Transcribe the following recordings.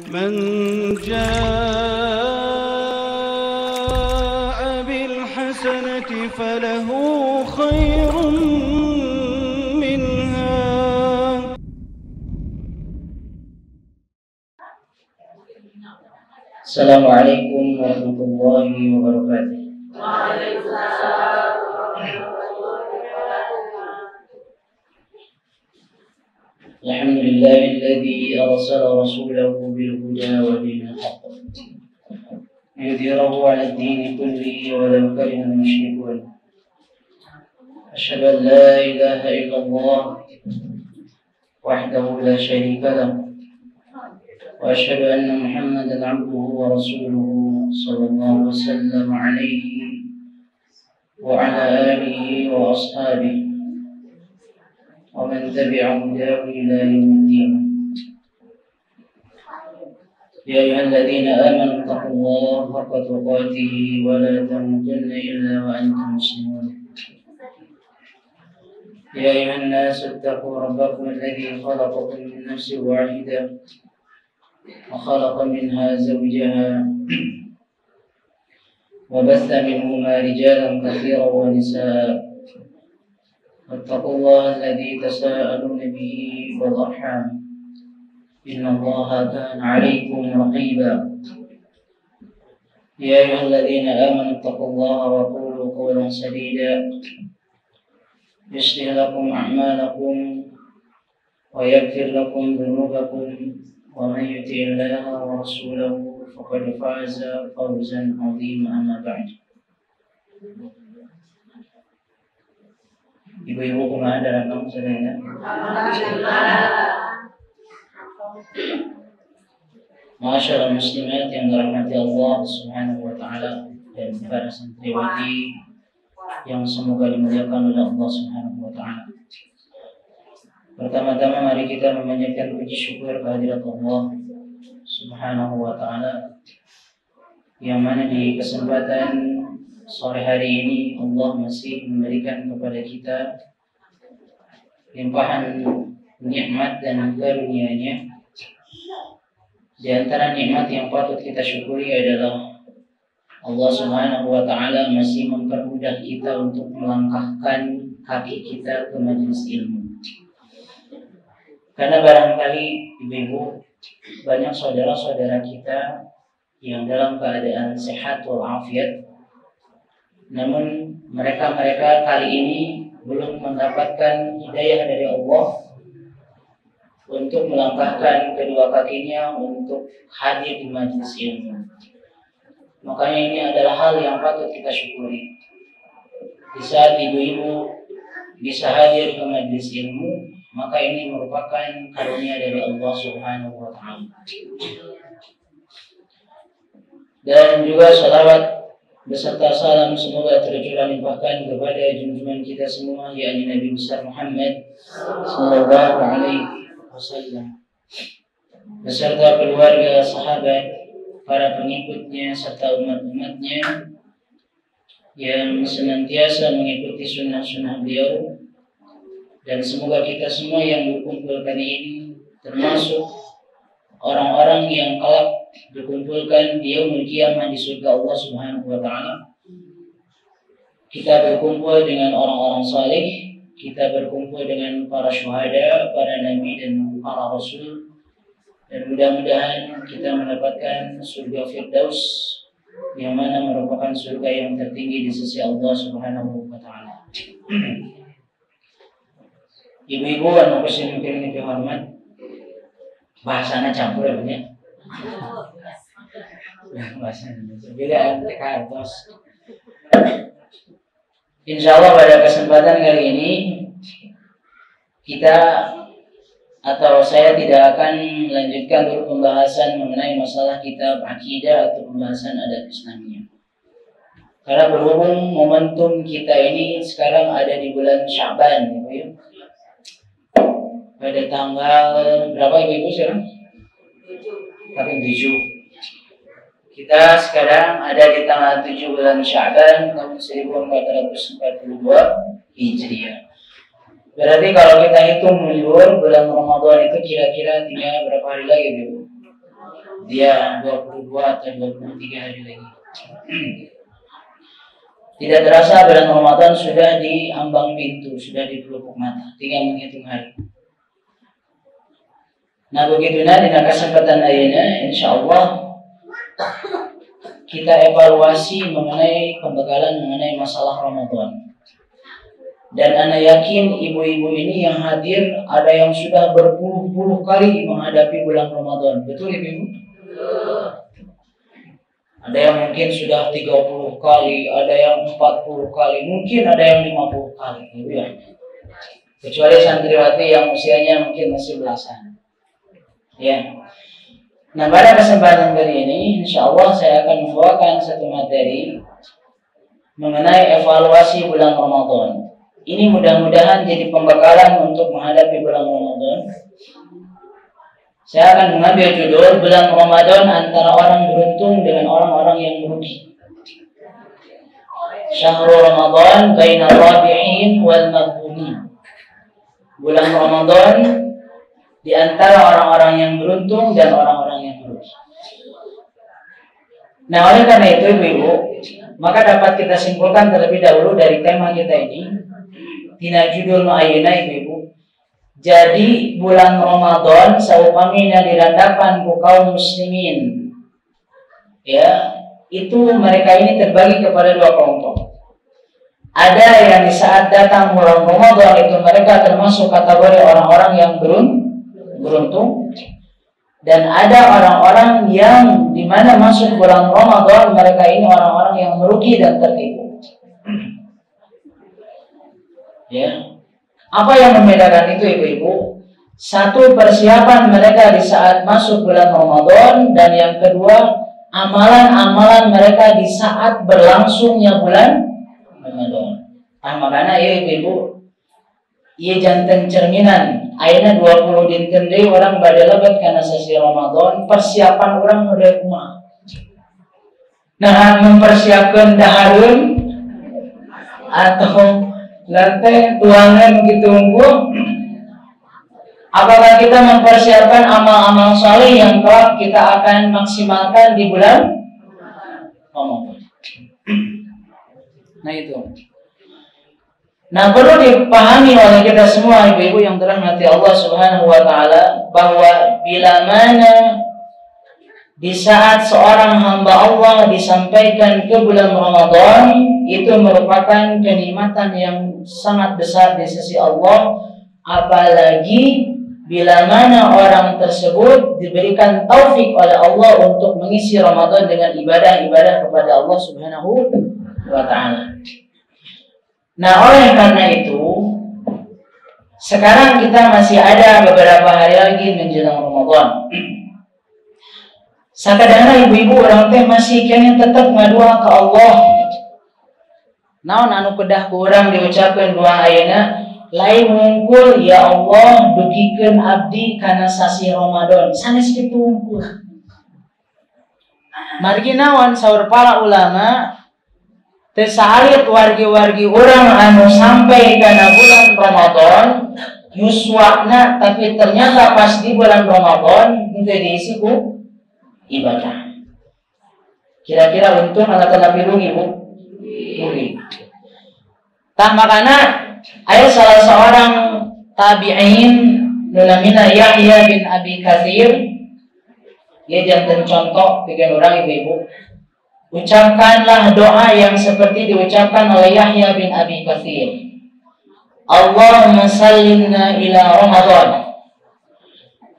من جاء بالحسنة فله خير منها. Assalamualaikum warahmatullahi wabarakatuh. Alhamdulillahilladzi arsala rasulahu bil huda wa dinil haqq liyudhhirahu 'ala ad-din kullihi walau karihal musyrikun. Asyhadu an la ilaha illallah wahdahu la syarika lahu wa asyhadu anna Muhammadan 'abduhu wa rasuluhu sallallahu wasallam 'alaihi wa 'ala alihi wa ashabihi ومن تبع هداه إلى يوم الدين. يا أيها الذين آمنوا اتقوا الله حق تقاته ولا تموتن إلا وأنتم مسلمون. يا أيها الناس اتقوا ربكم الذي خلقكم من نفس واحدة وخلق منها زوجها وبث منهما رجالا كثيرا ونساء واتقوا الله الذي تساءلون به والأرحام إن الله كان عليكم رقيبا. يا أيها الذين آمنوا اتقوا الله وقولوا قولا سديدا يصلح لكم أعمالكم ويغفر لكم ذنوبكم ومن يطع الله ورسوله فقد فاز فوزا عظيما. أما بعد. Ibu-ibu kemana dalam kamu saudara? Masyaallah muslimat yang dirahmati Allah Subhanahu wa taala dan para santriwati yang semoga dimuliakan oleh Allah Subhanahu wa taala. Pertama-tama mari kita memanjatkan puji syukur kehadirat Allah Subhanahu wa taala yang mana di kesempatan sore hari ini Allah masih memberikan kepada kita limpahan nikmat dan karunia-Nya. Di antara nikmat yang patut kita syukuri adalah Allah Subhanahu wa taala masih mempermudah kita untuk melangkahkan kaki kita ke majelis ilmu. Karena barangkali ibu-ibu banyak saudara-saudara kita yang dalam keadaan sehat walafiat, namun mereka kali ini belum mendapatkan hidayah dari Allah untuk melangkahkan kedua kakinya untuk hadir di majelis ilmu. Makanya ini adalah hal yang patut kita syukuri. Di saat ibu-ibu bisa hadir ke majelis ilmu, maka ini merupakan karunia dari Allah Subhanahu wa taala. Dan juga salawat beserta salam semoga tercurah limpahkan kepada junjungan kita semua, yakni Nabi besar Muhammad sallallahu alaihi wasallam beserta keluarga, sahabat, para pengikutnya serta umat-umatnya yang senantiasa mengikuti sunnah-sunnah beliau. Dan semoga kita semua yang berkumpulkan ini termasuk orang-orang yang kelak berkumpulkan di yaumul qiyamah di surga Allah Subhanahu wa taala. Kita berkumpul dengan orang-orang saleh, kita berkumpul dengan para syuhada, para nabi dan para rasul, dan mudah-mudahan kita mendapatkan surga Firdaus yang mana merupakan surga yang tertinggi di sisi Allah Subhanahu wa taala. Ibu-ibu anu kusin mungkin hormat, bahasana campur ya. Bahasa Indonesia beda TK terus. Insyaallah pada kesempatan kali ini kita atau saya tidak akan melanjutkan dulu pembahasan mengenai masalah kitab akidah atau pembahasan adat Islamiyah. Karena berhubung momentum kita ini sekarang ada di bulan Syaban, ya. Pada tanggal berapa ibu-ibu sekarang? 7. Kita sekarang ada di tanggal 7 bulan Syaban tahun 1442 Hijriah. Berarti kalau kita hitung mundur bulan Ramadan itu kira-kira tinggal berapa hari lagi, Bu? dia 22 atau 23 hari lagi. Tidak terasa bulan Ramadan sudah di ambang pintu, sudah di pelupuk mata, tinggal menghitung hari. Nah begitu di kesempatan ayeuna insyaallah kita evaluasi mengenai pembekalan mengenai masalah Ramadan. Dan ana yakin ibu-ibu ini yang hadir ada yang sudah berpuluh-puluh kali menghadapi bulan Ramadan. Betul ibu-ibu? Ada yang mungkin sudah 30 kali, ada yang 40 kali, mungkin ada yang 50 kali, gitu ya. Kecuali santriwati yang usianya mungkin masih belasan. Ya. Nah, pada kesempatan kali ini, insya Allah saya akan membawakan satu materi mengenai evaluasi bulan Ramadan. Ini mudah-mudahan jadi pembekalan untuk menghadapi bulan Ramadan. Saya akan mengambil judul bulan Ramadan antara orang beruntung dengan orang-orang yang merugi. Syahrul Ramadan bainal rabihin wal maghbunin. Bulan Ramadan di antara orang-orang yang beruntung dan orang-orang yang merugi. Nah, oleh karena itu ibu-ibu, maka dapat kita simpulkan terlebih dahulu dari tema kita ini. Tina judul ayeuna ibu-ibu. Jadi bulan Ramadan saupamina dirandapan ku kaum muslimin. Ya, itu mereka ini terbagi kepada dua kelompok. Ada yang di saat datang bulan Ramadan itu mereka termasuk kategori orang-orang yang beruntung. Dan ada orang-orang yang di mana masuk bulan Ramadan mereka ini orang-orang yang merugi dan tertipu. Ya. Apa yang membedakan itu ibu-ibu? Satu, persiapan mereka di saat masuk bulan Ramadan, dan yang kedua, amalan-amalan mereka di saat berlangsungnya bulan Ramadan. Makanya ya ibu-ibu, ia jantan cerminan. Ayeuna 20 dinten deui orang bade lebat kana sasi Ramadan, persiapan orang udah kumaha. Nah, mempersiapkan dahareun atau lantai tuangan gitu unggul. Apakah kita mempersiapkan amal-amal saleh yang kelak kita akan maksimalkan di bulan Ramadan? Nah itu. Nah perlu dipahami oleh kita semua ibu-ibu yang dirahmati Allah Subhanahu wa taala bahwa bila mana di saat seorang hamba Allah disampaikan ke bulan Ramadan, itu merupakan kenikmatan yang sangat besar di sisi Allah. Apalagi bila mana orang tersebut diberikan taufik oleh Allah untuk mengisi Ramadan dengan ibadah-ibadah kepada Allah Subhanahu wa ta'ala. Nah, oleh karena itu, sekarang kita masih ada beberapa hari lagi menjelang Ramadan. Sakadana ibu-ibu orang teh masih kene tetap ngadua ke Allah. Naon anu kedah ku urang diucapkeun doa ayeuna, lain wungkul ya Allah dugikeun abdi kana sasi Ramadan. Sanes kitu wungkul. Margi naon saur para ulama teu saalit wargi-wargi urang anu sampai kana bulan Ramadan yuswana, tapi ternyata pas di bulan Ramadan teu diisi ku ibadah. Kira-kira untung atau tapi rugi bu? Rugi. Tah makana aya salah seorang tabi'in namina Yahya bin Abi Katsir. Dia jantan contoh bikin orang ibu-ibu. Ucapkanlah doa yang seperti diucapkan oleh Yahya bin Abi Katsir. Allahumma sallimna ila Ramadan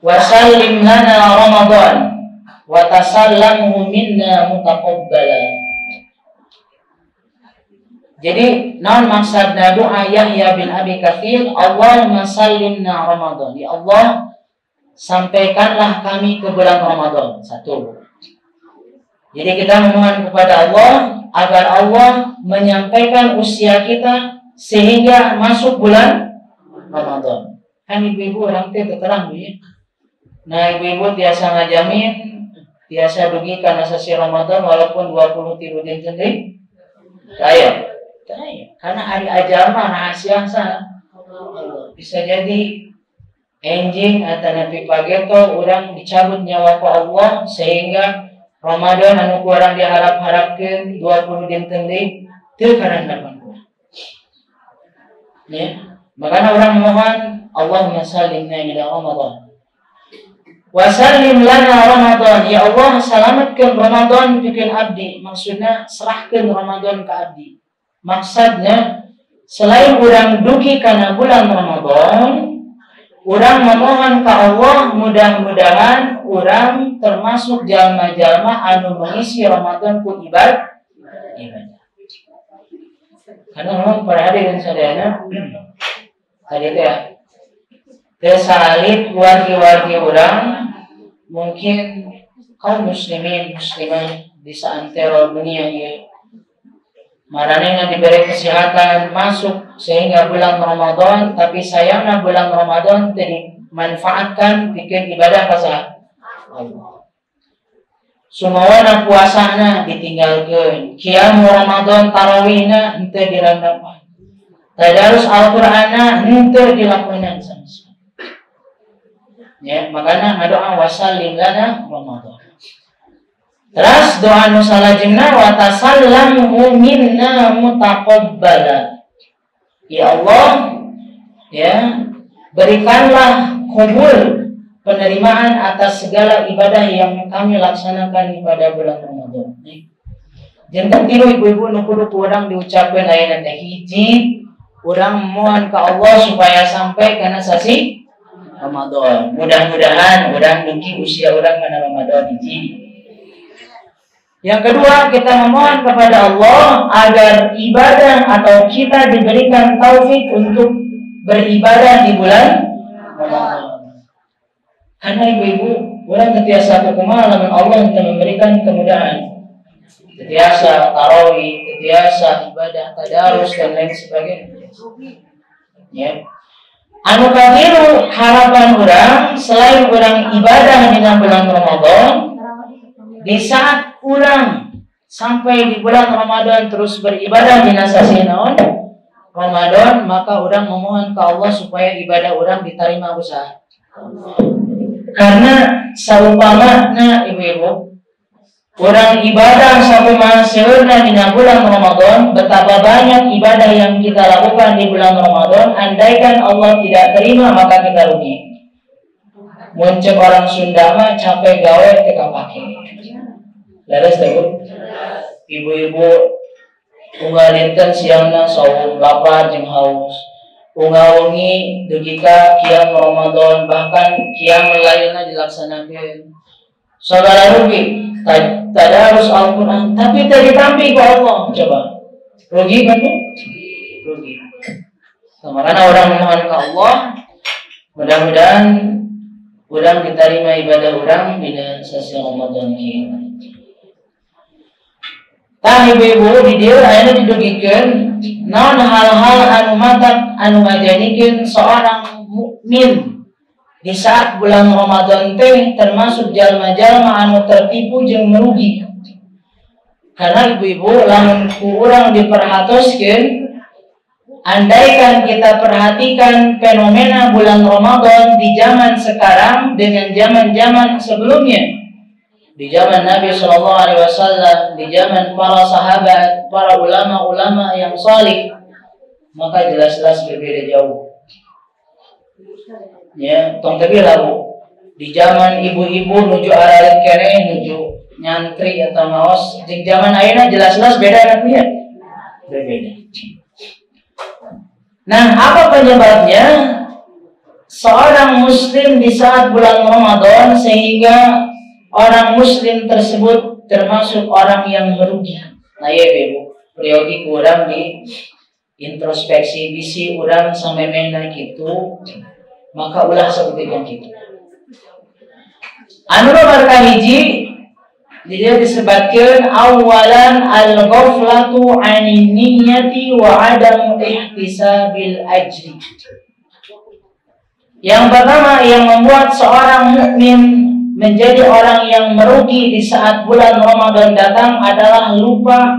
wa sallim lana Ramadan wa tasallamhu minna mutaqabbala. Jadi naon maksudna doa Yahya bin Abi Katsir? Allahumma sallimna Ramadan. Ya Allah, sampaikanlah kami ke bulan Ramadan. Satu. Jadi kita memohon kepada Allah agar Allah menyampaikan usia kita sehingga masuk bulan Ramadan. Kan ibu-ibu orang teh terang ya. Nah, ibu-ibu biasa ngajamin biasa dugi karena sesi Ramadan walaupun 23 dinten deui. Kaya. Karena hari ajal mah rahasia sana. Bisa jadi enjing atau napi pageto orang dicabut nyawa ku Allah sehingga Ramadan anu ku orang diharap-harapkeun 20 dinten deui teu karandapan ku. Ya, makanya orang mohon Allahumma sallimna ila Ramadan. Wa sallim lana Ramadan, ya Allah selamatkeun Ramadan pikeun abdi. Maksudna serahkeun Ramadan ka abdi. Maksudnya selain orang duki karena bulan Ramadan, orang memohon ke Allah mudah-mudahan orang termasuk jalma-jalma anu mengisi Ramadan ku ibadah. Karena memang pada hadirin sadayana tadi teh tersalib wargi-wargi orang mungkin kaum muslimin muslimah di seantero dunia ini maranehna diberi kesehatan masuk sehingga bulan Ramadan, tapi sayangnya bulan Ramadan dimanfaatkan bikin ibadah kasah Allah. Sumawana puasana ditinggalkeun, qiyam Ramadan tarawihna henteu dirandapan. Tadarus Al-Qur'anna henteu dilakonan sama sekali. Ya, makanya ngadoa wasallim lana Ramadan. Terus doa nu salajengna wa tasallamhu minna mutaqabbala. Ya Allah, ya, berikanlah kubul penerimaan atas segala ibadah yang kami laksanakan pada bulan Ramadan. Jangan tiru ibu-ibu nu kudu urang diucapkeun ayeuna teh hiji, urang mohon ka Allah supaya sampai kana sasi Ramadan. Mudah-mudahan urang dugi usia urang kana Ramadan hiji. Yang kedua, kita memohon kepada Allah agar ibadah atau kita diberikan taufik untuk beribadah di bulan Ramadan. Karena ibu-ibu, orang setiasa kumaha lamun Allah yang memberikan kemudahan. Setiasa tarawih, setiasa ibadah tadarus dan lain sebagainya. Ya. Anu kadiru harapan orang selain orang ibadah di bulan Ramadan, di saat kurang sampai di bulan Ramadan terus beribadah di nasasi naon Ramadan, maka orang memohon ke Allah supaya ibadah orang diterima usaha. Karena saumpamana ibu-ibu orang ibadah sakumaha seueurna di bulan Ramadan, betapa banyak ibadah yang kita lakukan di bulan Ramadan, andaikan Allah tidak terima maka kita rugi. Muncul orang Sunda mah capek gawe teu kapake. Leres teh ibu-ibu unggal dinten siangna saum lapar jeung haus. Unggal wengi dugi ka qiyam Ramadan, bahkan qiyam lailna dilaksanakeun. Saudara rugi, tadarus Al-Qur'an tapi teu ditampi ku Allah. Coba. Rugi kan tuh? Rugi. Makanya orang memohon ke Allah, mudah-mudahan urang diterima ibadah urang dina sasi Ramadan kieu. Tah ibu-ibu di dieu ayeuna didugikeun naon hal-hal anu mantap anu ngajadikeun seorang mukmin di saat bulan Ramadan teh termasuk jalma-jalma anu tertipu jeung merugi. Karena ibu-ibu lamun ku urang diperhatoskeun, andaikan kita perhatikan fenomena bulan Ramadan di zaman sekarang dengan zaman-zaman sebelumnya, di zaman Nabi SAW, di zaman para sahabat, para ulama-ulama yang salih, maka jelas-jelas berbeda jauh. Ya, tong teu lagu. Di zaman ibu-ibu nuju aralit keneh, nuju nyantri atau maos, di zaman ayeuna jelas-jelas beda kan ya? Berbeda. Nah, apa penyebabnya? Seorang muslim di saat bulan Ramadan sehingga orang muslim tersebut termasuk orang yang merugi. Nah ya ibu, periodik orang di introspeksi bisi orang sampai mena gitu, maka ulah seperti yang gitu. Anu nomor kahiji, dia disebutkan awalan al-ghaflatu 'anil niyyati wa 'adam ihtisabil ajri. Yang pertama yang membuat seorang mukmin menjadi orang yang merugi di saat bulan Ramadan datang adalah lupa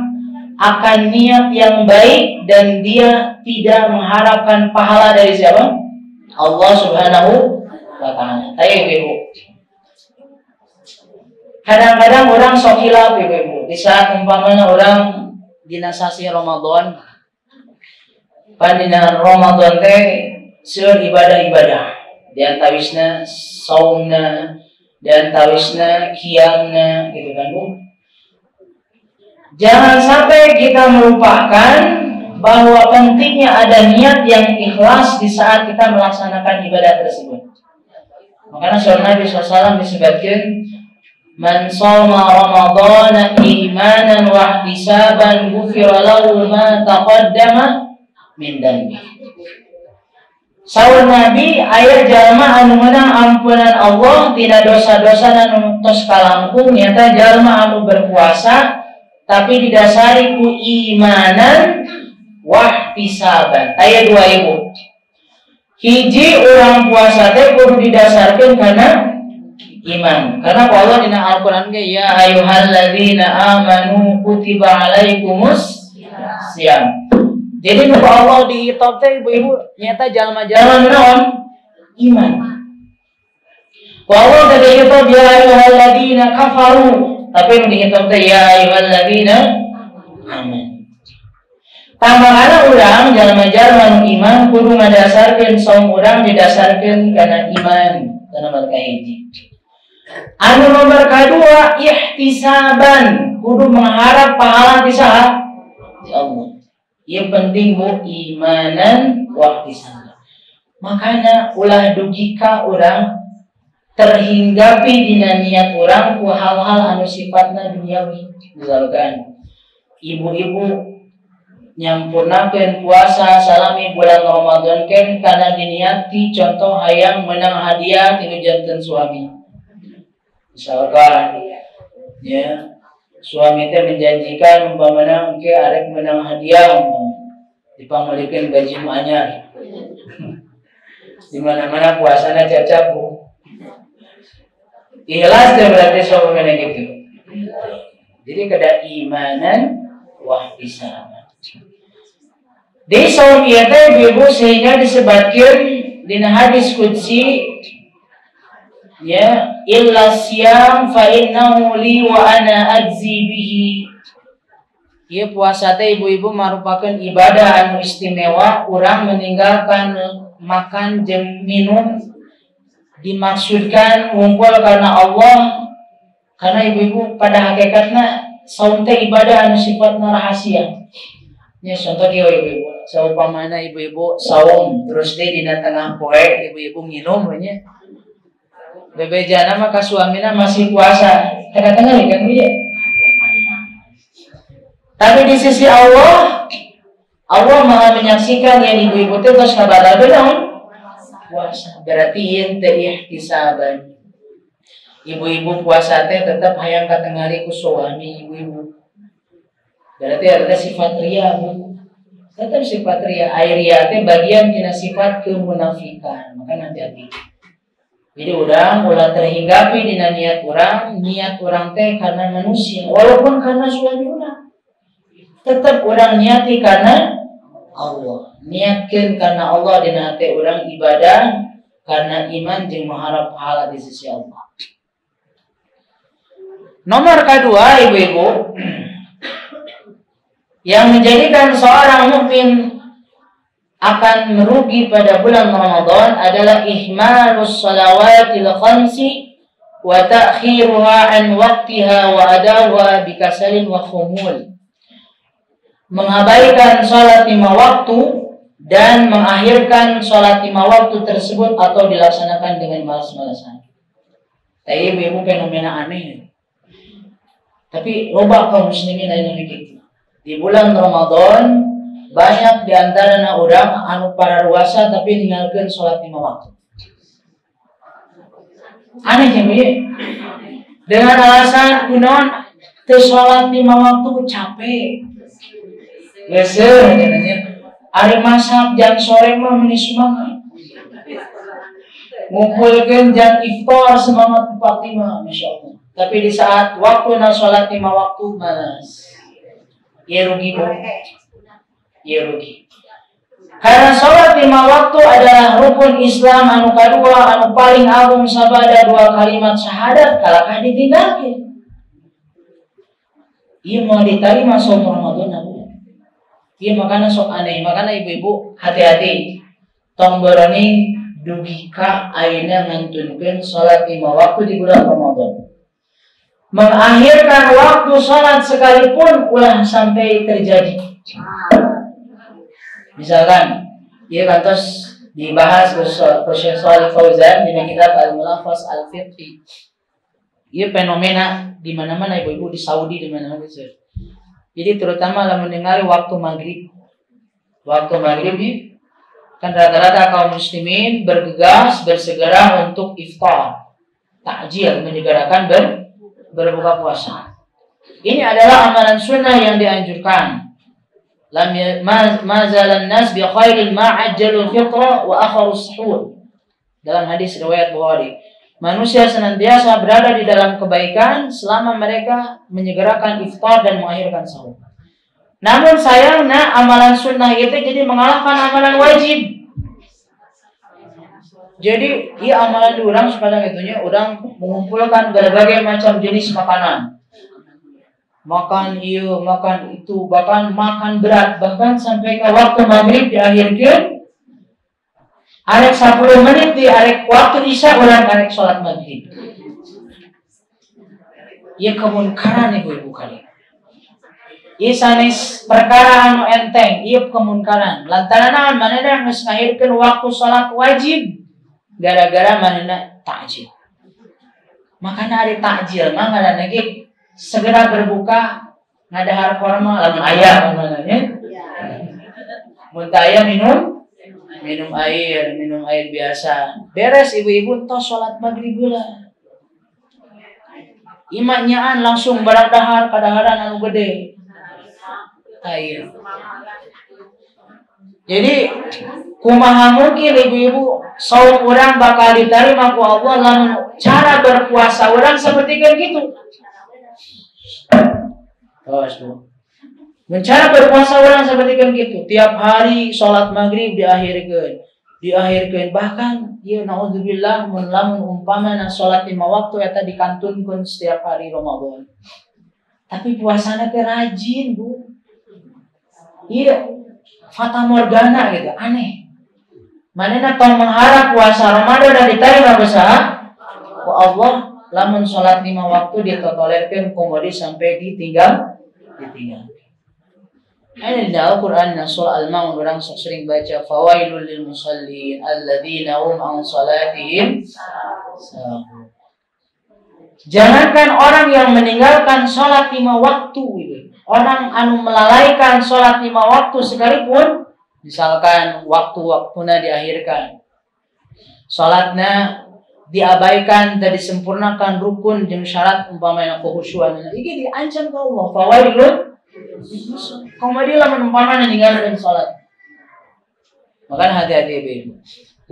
akan niat yang baik dan dia tidak mengharapkan pahala dari siapa? Allah Subhanahu wa ta'ala. Ayo ibu. Kadang-kadang orang sok hilaf ibu. Di saat umpamanya orang dinasasi Ramadan, pandina Ramadan teh seur ibadah-ibadah. Di antawisna saumna, di antawisna qiyamna gitu kan Bu. Jangan sampai kita melupakan bahwa pentingnya ada niat yang ikhlas di saat kita melaksanakan ibadah tersebut. Makanya surah Nabi SAW disebutkan, man shoma ramadhana imanan wa ihtisaban ghufira lahu ma taqaddama min dhanbi. Saur Nabi aya jalma anu meunang ampunan Allah tina dosa-dosa anu tos kalangkung nyata jalma anu berpuasa tapi didasari ku imanan wa ihtisaban. Aya dua ibu. Hiji orang puasa teh kudu didasarkan karena iman. Karena Allah dina Al-Qur'an ge ya ayyuhalladzina amanu kutiba alaikumus syiyam. Jadi nu Allah dihitab teh ibu-ibu nyata jalma-jalma naon? Iman. Allah teh dihitab ya ayyuhalladzina kafaru, tapi nu dihitab teh ya ayyuhalladzina aman. Tambahan urang jalma-jalma iman kudu ngadasarkeun saum urang didasarkeun kana iman kana marka hiji. Anu nomor kedua ihtisaban, kudu mengharap pahala di saat di Allah. Ieu penting Bu, imanan wa ihtisaban. Makanya ulah dugika urang terhinggapi dina niat urang ku hal-hal anu sifatna duniawi. Misalkan ibu-ibu nyampurnakeun puasa salami bulan Ramadan ken kana diniati contoh hayang menang hadiah tinu janten suami. Misalkan ya suami teh menjanjikan umpamana engke arek menang hadiah dipamulikeun baju anyar. Di mana-mana puasana cacap Bu. Ikhlas teh berarti saumana gitu. Jadi kada imanan wa ihtisaban. Di saum ieu teh ibu sehingga disebutkeun dina hadis qudsi ya illa siyam fa innahu li wa ana ajzi bihi. Ieu puasa teh ibu-ibu merupakan ibadah anu istimewa, urang meninggalkan makan jeung minum dimaksudkan ngumpul karena Allah. Karena ibu-ibu pada hakikatna saum teh ibadah anu sifatna rahasia. Ya contoh kieu ibu-ibu, saumpamana ibu-ibu saum terus deui dina tengah poe ibu-ibu nginum nya. Bebejana mah ka suamina masih puasa. Tengah-tengah kan ieu. Tapi di sisi Allah, Allah Maha menyaksikan yang ibu-ibu teh tos kabalar beunang puasa. Berarti ieu teh ihtisaban. Ibu-ibu puasa teh tetap hayang katengali ku suami ibu-ibu. Berarti ada sifat ria Bu. Tetap sifat ria. Air ria teh bagian tina sifat kemunafikan. Maka hati-hati. Jadi urang ulah terhinggapi dina niat urang teh karena manusia walaupun karena suami urang. Tetap urang niati karena Allah. Niatkeun karena Allah dina hati urang ibadah karena iman jeung mengharap pahala di sisi Allah. Nomor kedua ibu-ibu, yang menjadikan seorang mukmin akan merugi pada bulan Ramadan adalah ihmalus shalawatil khamsi wa ta'khiruha an waqtiha wa adawha bikasalin wa khumul. Mengabaikan salat 5 waktu dan mengakhirkan salat 5 waktu tersebut atau dilaksanakan dengan malas-malasan. Tapi ibu fenomena aneh. Tapi loba kaum muslimin anu kitu. Di bulan Ramadan banyak di antara urang anu pararuasa tapi ninggalkeun salat 5 waktu. Aneh ya Bu. Dengan alasan kunaon teu salat 5 waktu capek. Geuseur katanya. Ari masak jam sore mah meuni semangat. Ngumpulkeun jam iftar semangat 45 masyaallah. Tapi di saat waktu salat 5 waktu malas. Ieu rugi Bu. Ieu rugi. Karena sholat 5 waktu adalah rukun Islam anu kadua anu paling agung sabada 2 kalimat syahadat kalakah ditinggalkeun. Ieu mau diterima saum Ramadan apa? Ieu makana sok aneh, makana ibu-ibu hati-hati. Tong beroning dugi ka ayeuna ngantunkeun sholat 5 waktu di bulan Ramadan. Mengakhirkan waktu sholat sekalipun ulah sampai terjadi. Misalkan, dia kantos dibahas ke Syekh Shalih Fauzan di kitab Al-Mulafaz Al-Fiqhi. Ia fenomena di mana-mana ibu-ibu di Saudi di mana-mana gitu. Jadi terutama dalam mendengar waktu maghrib. Waktu maghrib kan rata-rata kaum muslimin bergegas bersegera untuk iftar, takjil, menyegerakan berbuka puasa. Ini adalah amalan sunnah yang dianjurkan. Mazalan nas bi khairil ma'ajjalul fitra wa akharus suhur. Dalam hadis riwayat Bukhari, manusia senantiasa berada di dalam kebaikan selama mereka menyegerakan iftar dan mengakhirkan sahur. Namun sayangnya amalan sunnah itu jadi mengalahkan amalan wajib. Jadi ia amalan di orang sepadang itunya orang mengumpulkan berbagai macam jenis makanan. Makan iya, makan itu, bahkan makan berat, bahkan sampai ke waktu maghrib diakhirkan. Arek 10 menit di arek waktu isya orang arek sholat maghrib. Ia kemunkaran ibu-ibu kali. Ia sanes perkara anu enteng, ia kemunkaran. Lantaran manehna geus ngahirkeun waktu sholat wajib gara-gara manehna takjil. Makana ari takjil mah ngaranna ge segera berbuka ngadahar korma lamun aya namanya. Mun teu aya minum air biasa. Beres ibu-ibu tos salat maghrib heula. Imanyaan langsung barang dahar kadaharan anu gede. Air. Jadi kumaha mungkin ibu-ibu saum urang bakal diterima ku Allah lamun cara berpuasa urang seperti kan gitu. Cara berpuasa orang seperti kan gitu. Tiap hari sholat maghrib diakhirkan. Bahkan ya naudzubillah lamun umpamana sholat 5 waktu eta dikantunkeun setiap hari Ramadan. Tapi puasana teh rajin, Bu. Iya, fata morgana gitu, aneh. Manehna tong mengharap puasa Ramadan dan diterima besar ku Allah. Lamun sholat 5 waktu ditotolerkeun komodi sampai ditinggal. Ini di Al-Quran surah Al-Maun orang sering baca fawailul lil musallin alladzina hum an salatihim sahun. Jangankan orang yang meninggalkan sholat 5 waktu gitu. Orang anu melalaikan sholat 5 waktu sekalipun, misalkan waktu-waktuna diakhirkan, sholatnya diabaikan dan disempurnakan rukun jeung syarat umpamanya kekhusyuan iki diancam ka Allah fawailun komedi lamun umpamana ninggalkeun salat. Makanya hati-hati ibu.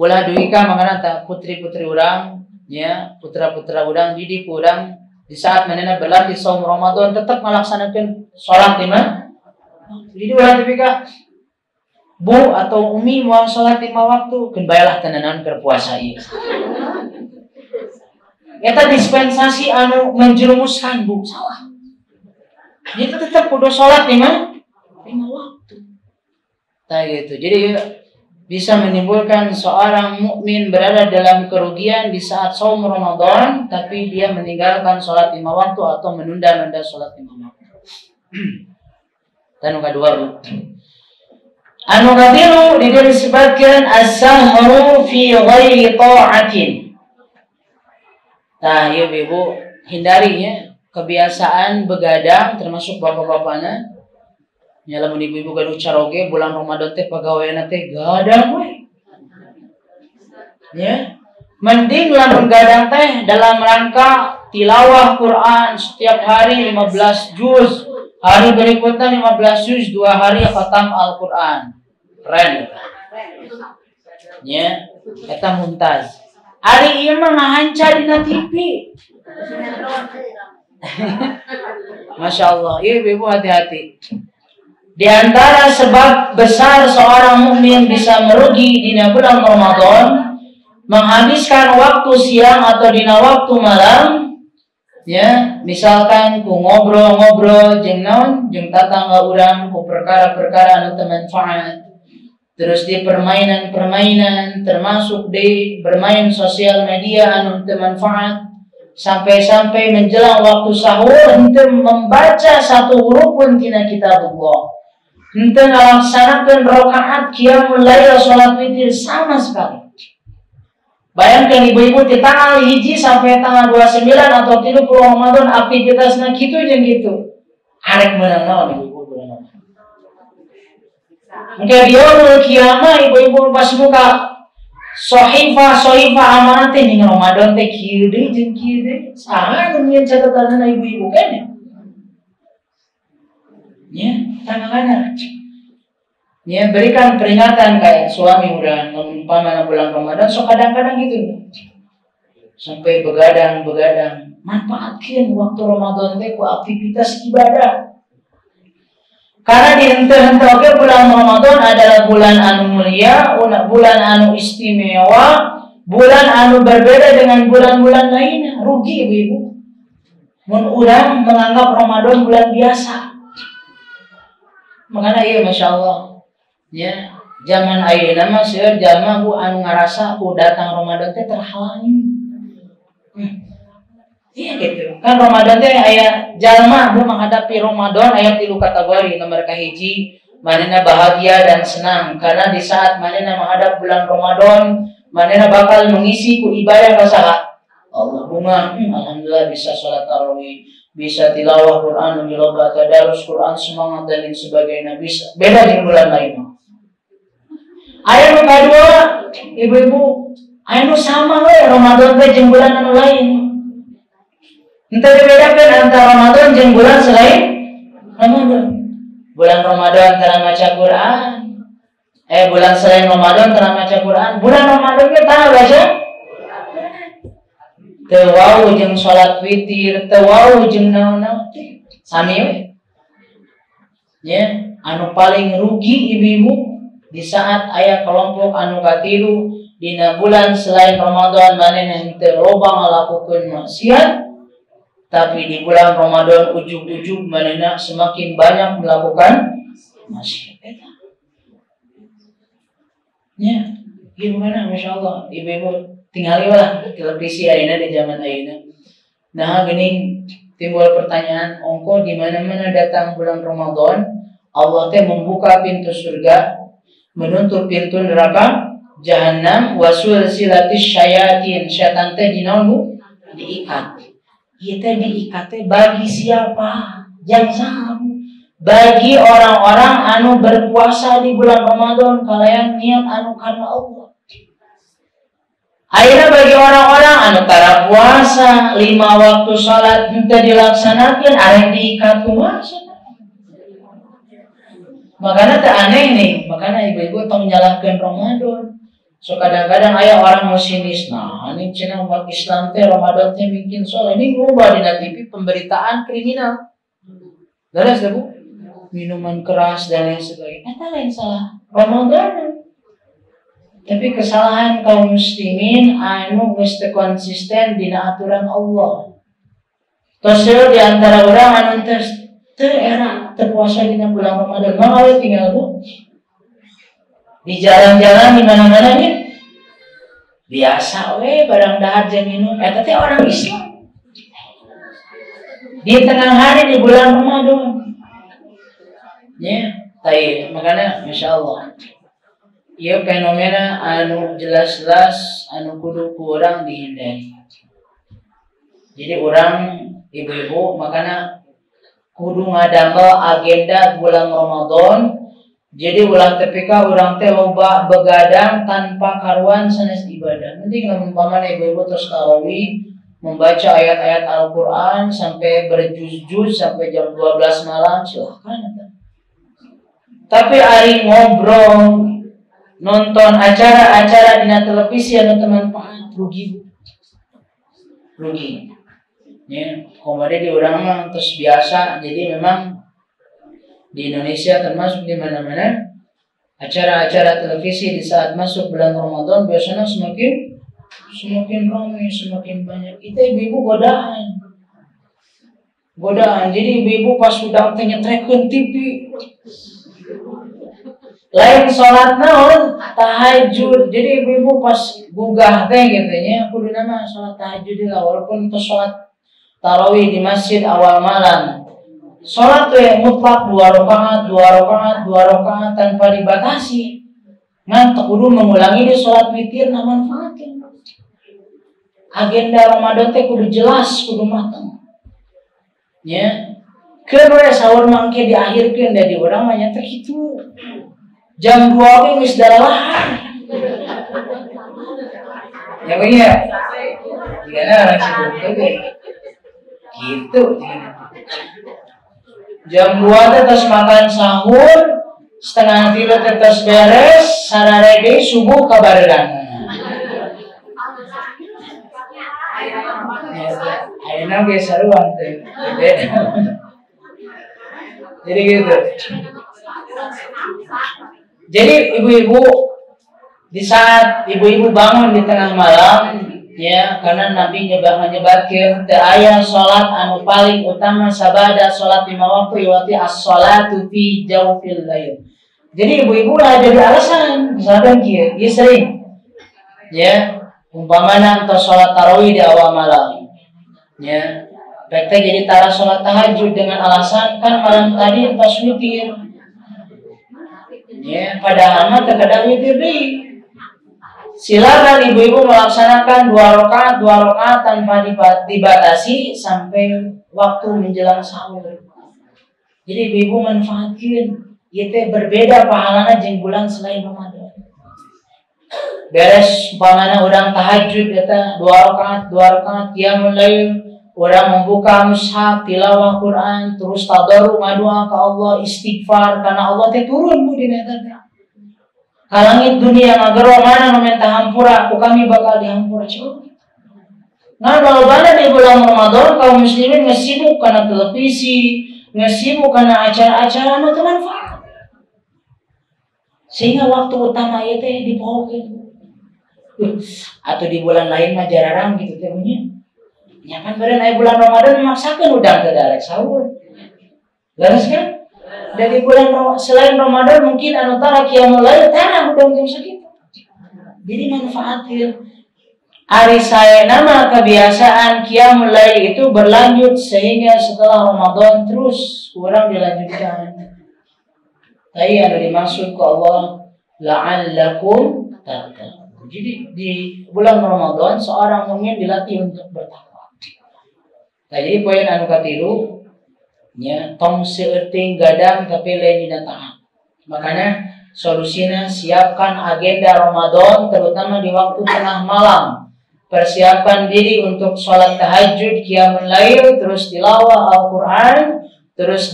Ulah dugi ka makana ta putri-putri urang nya putra-putra urang didik urang di saat manehna berlatih saum Ramadan tetap melaksanakan salat 5. Jadi ulah dugi ka Bu atau Umi mau salat 5 waktu keun bayalah tenanan keur puasa ieu. Eta dispensasi anu menjerumuskan Bu, salah. Jadi tetap kudu sholat 5 waktu. Nah gitu. Jadi bisa menimbulkan seorang mukmin berada dalam kerugian di saat saum Ramadan, tapi dia meninggalkan sholat 5 waktu atau menunda-nunda sholat 5 waktu. Dan kedua Bu. Anu katilu disebutkan as-sahru fi ghairi ta'atin. Nah, ya ibu hindarinya kebiasaan begadang termasuk bapak-bapaknya. Ya lamun ibu-ibu gaduh caroge bulan Ramadan teh pagaweana teh gadang we. Ya. Mending lamun gadang teh dalam rangka tilawah Quran setiap hari 15 juz. Hari berikutnya 15 juz, 2 hari khatam Al-Qur'an. Keren eta. Ya, eta mumtaz. Ari ieu mah ngahanca dina TV. Masya Allah, ibu-ibu hati-hati. Di antara sebab besar seorang mukmin bisa merugi di bulan Ramadan, menghabiskan waktu siang atau di waktu malam, ya, misalkan ku ngobrol-ngobrol jeung naon jeung tatangga urang ku perkara-perkara anu teu manfaat. Terus di permainan-permainan, termasuk di bermain sosial media anu teu manfaat, sampai-sampai menjelang waktu sahur henteu membaca satu huruf pun tina kitabullah. Henteu ngalaksanakeun rakaat qiyamul lail salat witir sama sekali. Bayangkan ibu-ibu di tanggal 1 sampai tanggal 29 atau 30 Ramadan aktivitasna kitu jeung kitu. Arek meunang naon ibu-ibu bulan Ramadan. Engke di yaumul qiyamah ibu-ibu pas buka sohifah amanat teh ning Ramadan teh kieu deui jeung kieu deui. Saha nu nyieun catatanna ibu-ibu kan ya? Ya, tangan ya, berikan peringatan kayak suami udah umpama bulan Ramadan, so kadang-kadang gitu sampai begadang, manfaatkan waktu Ramadan teh ku aktivitas ibadah. Karena di henteu-henteu bulan Ramadan adalah bulan anu mulia, bulan anu istimewa, bulan anu berbeda dengan bulan-bulan lainnya. Rugi ibu-ibu mun urang menganggap Ramadan bulan biasa. Makanya iya Masya Allah, ya, zaman ayeuna mah seueur jalma ku anu ngarasa ku datang Ramadan teh terhalangi. Iya gitu. Kan Ramadan teh aya jalma nu menghadapi Ramadan aya 3 kategori. Nomor kahiji, manehna bahagia dan senang karena di saat manehna menghadap bulan Ramadan, manehna bakal mengisi ku ibadah ka saha? Allahumma alhamdulillah bisa salat tarawih, bisa tilawah Quran, loba tadarus Quran, semangat dan lain sebagainya, bisa beda dengan bulan lain. Ayat nu kadua, ibu-ibu, ayat nu sama we Ramadan teh jeung bulan anu lain. Henteu dibedakeun antara Ramadan jeung bulan selain Ramadan. Bulan Ramadan tara maca Quran. Bulan selain Ramadan tara maca Quran. Bulan Ramadan ge tara baca teu wau jeung salat witir, teu wau jeung naon-naon teh. Sami we. Ya, anu paling rugi ibu-ibu di saat aya kelompok anu katilu dina bulan selain Ramadan manehna henteu loba ngalakukeun maksiat, tapi di bulan Ramadan ujug-ujug manehna semakin banyak melakukan maksiat. Ya, gimana Masya Allah ibu-ibu tinggali lah televisi ayeuna di zaman ayeuna. Nah, gini timbul pertanyaan, ongko di mana-mana datang bulan Ramadan, Allah teh membuka pintu surga, menutup pintu neraka jahanam, wasul silatis syayatin, syaitan teh dinaon diikat. Ieu teh diikat teh bagi siapa? Jangan bagi orang-orang anu berpuasa di bulan Ramadan kalayan niat anu karena Allah. Ayeuna bagi orang-orang anu tara puasa 5 waktu salat henteu dilaksanakeun arek diikat kumaha? Makanya teu aneh nih, makanya ibu-ibu tong nyalahkeun Ramadan. So kadang-kadang aya orang musinis, nah ini cenah umat Islam teh Ramadan teh bikin salat. Ini ngubah dina TV pemberitaan kriminal. Beres teh Bu? Minuman keras dan lain sebagainya. Eta lain salah Ramadan. Tapi kesalahan kaum muslimin anu geus teu konsisten dina aturan Allah. Tos di antara urang anu teu era teu puasa dina bulan Ramadan, mah we tinggal Bu. Di jalan-jalan di mana-mana nya biasa we barang dahar jeung minum. Eta teh orang Islam. Di tengah hari di bulan Ramadan. Ya, tai makanya Masya Allah. Ieu fenomena anu jelas-jelas anu kudu ku urang dihindari. Jadi urang ibu-ibu makanya kudu ngadamel agenda bulan Ramadan. Jadi ulah tepika urang teh loba begadang tanpa karuan sanes ibadah. Nanti lamun umpamana ibu-ibu terus tarawih membaca ayat-ayat Al-Qur'an sampai berjuz-juz sampai jam 12 malam silahkan. Tapi ari ngobrol nonton acara-acara di televisi anu teu manfaat rugi. Ya, komode di urang mah terus biasa jadi memang di Indonesia termasuk di mana-mana, acara-acara televisi di saat masuk bulan Ramadan biasanya semakin ramai, semakin banyak. Itu ibu-ibu godaan. Jadi ibu-ibu pas sudah nyetreken TV, lain sholat naon tahajud. Jadi ibu-ibu pas gugah teh gitu kudu nama sholat tahajud lah, walaupun itu sholat tarawih di masjid awal malam. Sholat tuh yang mutlak 2 rakaat tanpa dibatasi. Ngantuk kudu mengulangi di sholat witir na manfaatin. Agenda Ramadan teh kudu jelas, kudu matang. Ya. Keun we sahur mangke diakhirkeun da di urang mah nya teh kitu. Jam 2 ge geus daralahan. Ya bener. Digana orang sibuk teh. Gitu. Jam 2 teh tos makan sahur, setengah 3 teh tos beres, sarare deui subuh kabaregan. Ayeuna ge saruan teh. Jadi gitu. Jadi ibu-ibu di saat ibu-ibu bangun di tengah malam, ya, karena Nabi nyebatkeun teu aya salat anu paling utama sabada salat 5 waktu iwati as-salatu fi jawfil lail. Jadi ibu-ibu lah jadi alasan misalkan kieu, ieu sering. Ya, umpamana entos salat tarawih di awal malam. Ya, baik teh jadi tara salat tahajud dengan alasan kan malam tadi entos witir. Ya, padahal mah terkadang witir deui. Silakan ibu-ibu melaksanakan 2 rakaat tanpa dibatasi sampai waktu menjelang sahur. Jadi ibu-ibu manfaatkan, ieu teh berbeda pahalana jeung bulan selain Ramadan. Beres umpamana urang tahajud eta 2 rakaat qiyamul lail, urang membuka mushaf tilawah Quran, terus tadarruk ngadua ka Allah, istighfar karena Allah teh turun bu dina eta. Kalangit dunia ngagero mana nu minta hampura, ku kami bakal dihampura coba. Ngan balobana di bulan Ramadan kaum muslimin ngesibuk kana televisi, ngesibuk kana acara-acara anu teu manfaat. Sehingga waktu utama ieu teh dipohokeun. Atau di bulan lain mah jararang gitu teh nya. Nya kan beureun aya bulan Ramadan memaksakeun udang teu darek sahur. Leres kan? Dari bulan selain Ramadan mungkin anu tara qiyamul lail tara udang jam sakitu. Jadi manfaatin. Ari saena mah kebiasaan qiyamul lail itu berlanjut sehingga setelah Ramadan terus kurang dilanjutkan. Tapi anu dimaksud ku Allah la'allakum tattaqun. Jadi di bulan Ramadan seorang mukmin dilatih untuk bertakwa. Nah, jadi poin anu katilu nya tong seueuting gadang tapi lain dina taat. Makanya solusinya siapkan agenda Ramadan terutama di waktu tengah malam. Persiapkan diri untuk sholat tahajud, qiyamul lail, terus tilawah Al-Qur'an, terus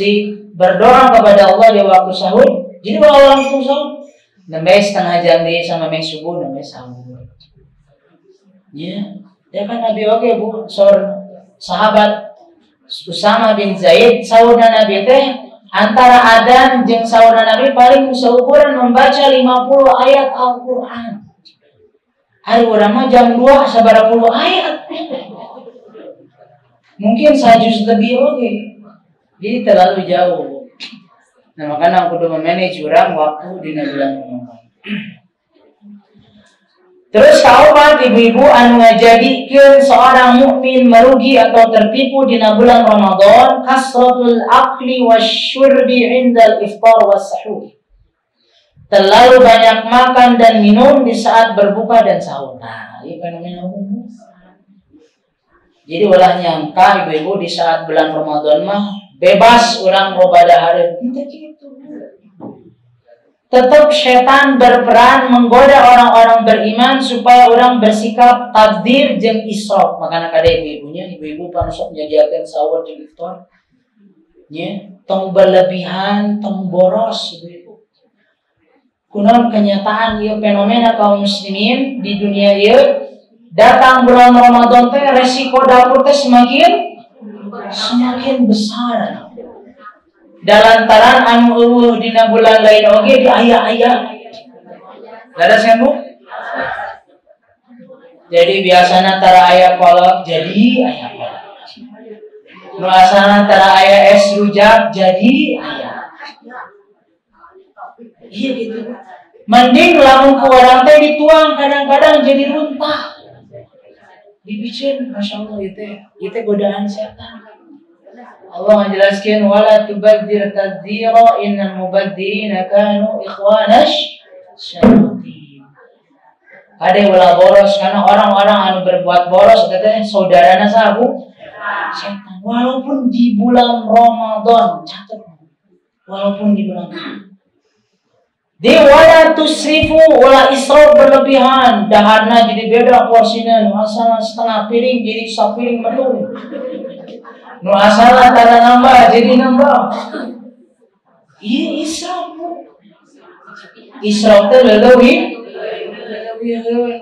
berdoa kepada Allah di waktu sahur. Jadi kalau langsung sahur, nembe setengah jam di sama meh subuh nembe sahur. Ya kan Nabi oke bu, sahabat Usama bin Zaid saudara Nabi teh antara adzan jeung saudara Nabi paling seukuran membaca 50 ayat Al-Qur'an. Hari urang mah jam 2 sabaraha puluh ayat. Mungkin sajuz lebih oke. Jadi terlalu jauh. Nah, makanya aku kudu memanage urang waktu dina bulan Ramadan. Terus kaumat ibu-ibu anu ngajadikeun seorang mukmin merugi atau tertipu dina bulan Ramadan kasratul akli wasyurbi indal iftar was sahur. Terlalu banyak makan dan minum di saat berbuka dan sahur. Nah, ini fenomena umum. Jadi ulah nyangka ibu-ibu di saat bulan Ramadan mah bebas urang ibadah hareun. Teu kitu. Tetap setan berperan menggoda orang-orang beriman supaya orang bersikap tabdzir jeung israf. Makanya kada ibu-ibu pansok nyadiakeun sahur jeung iftar. Nya, tong berlebihan, tong boros ibu-ibu. Kunaon kenyataan ieu fenomena kaum muslimin di dunia ieu datang bulan Ramadan teh resiko dapur teh semakin besar. dalantaran anu eueuh dina bulan lain oge di aya-aya. Laras kan Bu? Jadi biasana tara aya kolot jadi aya kolot. Nu asalna tara aya es rujak jadi aya. Iya gitu. Mending lamun ku urang teh dituang kadang-kadang jadi runtah. Dibicin, Masya Allah itu godaan setan. Allah menjelaskan wala tubadzir tadzira innal mubadzirina kanu ikhwanash syayatin. Ada ulah boros karena orang-orang anu berbuat boros katanya saudarana sabu setan. Walaupun di bulan Ramadan, catat. Walaupun di bulan di wala tusrifu wala israf berlebihan, daharna jadi beda porsinya, nu asalna setengah piring jadi sapiring metu. Nu asalna tara nambah jadi nambah. Iya israf. Israf teh leuwih.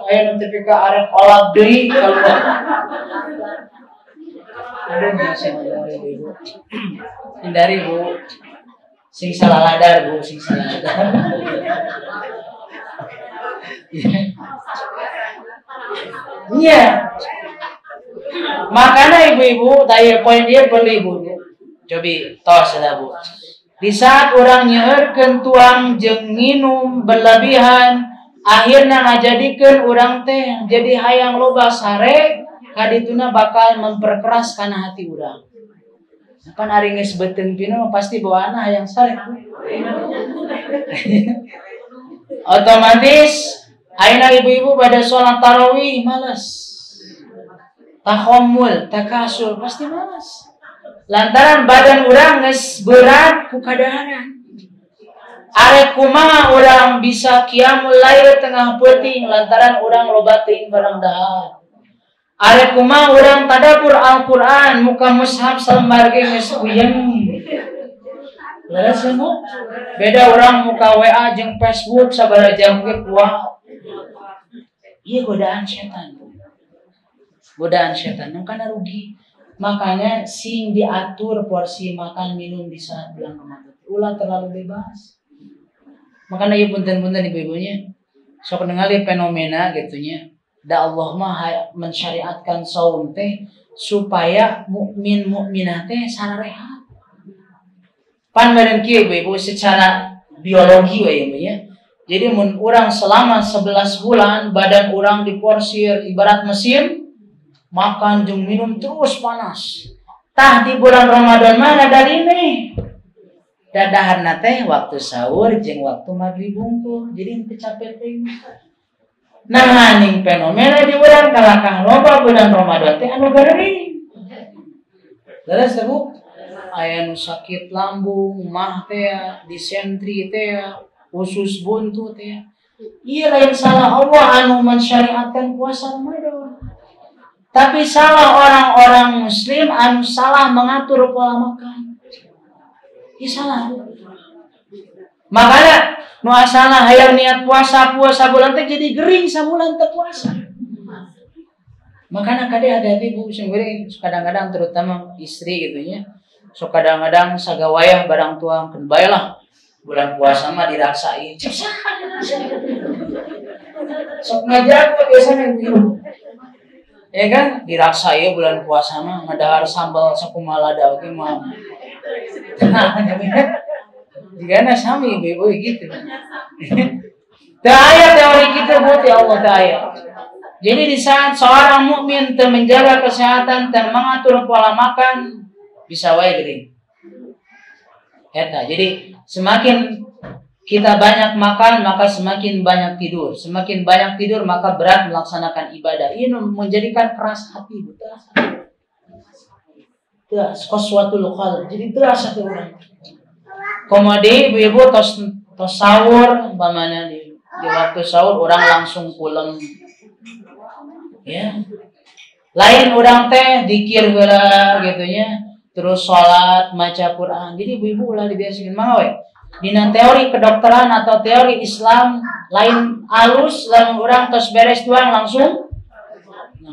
Aya nu teh ka arep olak deui kalau. Aduh biasa Ibu. Hindari Bu. Sing salah ladar Bu, sing salah ladar. Iya. Makanya ibu-ibu, tanya poin dia beli Bu. Cobi tos lah Bu. Di saat orang nyeureurkeun tuang jeung minum berlebihan, akhirna ngajadikeun urang teh jadi hayang loba sare, kadituna bakal memperkeras kana hati urang. Kan ari geus beuteung pina pasti bawaana hayang sare. Otomatis ayeuna ibu-ibu pada sholat tarawih malas. Tahammul, takasul pasti malas. Lantaran badan urang geus berat ku kadaharan. Arek kumaha urang bisa qiyamul lail tengah peuting lantaran urang loba teuing barang dahar. Arek kumaha urang tadabbur Al-Qur'an muka mushaf salembar ge geus puyeng. Laras anu beda urang muka WA jeung Facebook sabaraha jam ge kuat. Ieu godaan setan. Godaan setan nu kana rugi. Makanya sing diatur porsi makan minum di saat bulan Ramadan. Ulah terlalu bebas. Makanya ieu punten-punten ibu-ibunya sok ningali fenomena gitunya. Da Allah mah mensyariatkan saum teh supaya mukmin mukminah teh sararehat. Pan meureun kieu ibu secara biologi we ya. Jadi mun urang selama 11 bulan badan urang diporsir ibarat mesin makan jeung minum terus panas. Tah di bulan Ramadan mah dari ini. Dadaharna teh waktu sahur jeung waktu maghrib bungkul. Jadi teu capek teh. Nah, ning fenomena di bulan kalakah loba bulan Ramadan teh anu garing. Leres teh Bu? Aya nu sakit lambung, mah teh, disentri teh, usus buntu teh. Ieu lain salah Allah anu mensyariatkan puasa Ramadan. Tapi salah orang-orang muslim anu salah mengatur pola makan. Ieu salah. Makanya nu asalna hayang niat puasa bulan teh jadi gering sabulan teu puasa. Makanya kade hati-hati Bu sing kadang-kadang terutama istri gitu nya. So kadang-kadang sagawayah barang tuangkeun baelah bulan puasa mah diraksain. Sok ngajar kok biasanya gitu. Ya kan diraksain bulan puasa mah ngadahar sambal sakumaha lada oge mah. Jigana sami ibu gitu. Teu aya teori kitu Bu ti Allah teu aya. Jadi di saat seorang mukmin teu menjaga kesehatan, teu mengatur pola makan, bisa wae geuning. Eta. Jadi semakin kita banyak makan maka semakin banyak tidur. Semakin banyak tidur maka berat melaksanakan ibadah. Ini menjadikan keras hati Bu. Terus qaswatul qalb. Jadi terasa teh urang. Komodi ibu-ibu tos sahur umpamana di waktu sahur orang langsung pulang. Ya. Lain orang teh dikir heula gitu nya, terus salat, maca Quran. Jadi ibu-ibu ulah dibiasakeun mah we. Dina teori kedokteran atau teori Islam lain alus lamun urang tos beres tuang langsung